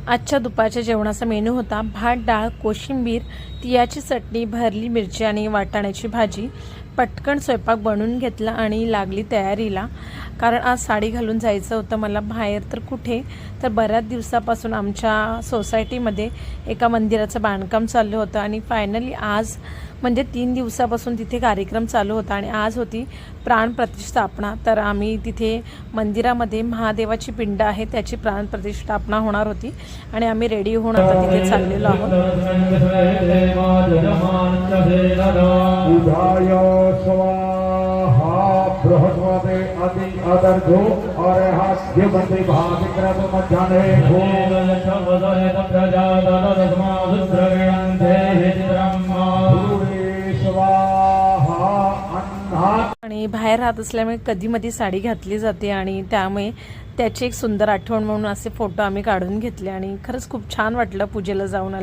आजच्या दुपारच्या जेवणाचा मेनू होता भात, डाळ, कोशिंबीर, तिळाची चटणी, भरली मिरची आणि वाटाण्याची भाजी। पटकन स्वयंपाक बनवून घेतला आणि लागली तयारीला, कारण आज साडी घालून जायचं होतं मला बाहेर। तर कुठे तर बऱ्याच दिवसापासून आमच्या सोसायटीमध्ये एका मंदिराचं बांधकाम चालू होतं आणि फायनली आज म्हणजे 3 दिवसापासून तिथे कार्यक्रम चालू होता आणि आज होती प्राण प्रतिष्ठापना। तर आम्ही तिथे मंदिरामध्ये महादेवाची पिंड आहे त्याची प्राण प्रतिष्ठापना होणार होती आणि आम्ही रेडी होऊन आता तिथे चाललेलो आहोत। बृहस्पति अति अदर्घो और हास्य मंत्री भाविक्रम मध्याने आणि बाहेर राहत असल्यामुळे कधी मधी साडी घातली जाते आणि त्यामुळे त्याची एक सुंदर आठवण म्हणून असे फोटो आम्ही काढून घेतले आणि खरंच खूप छान वाटलं पूजेला जाऊन आल्या।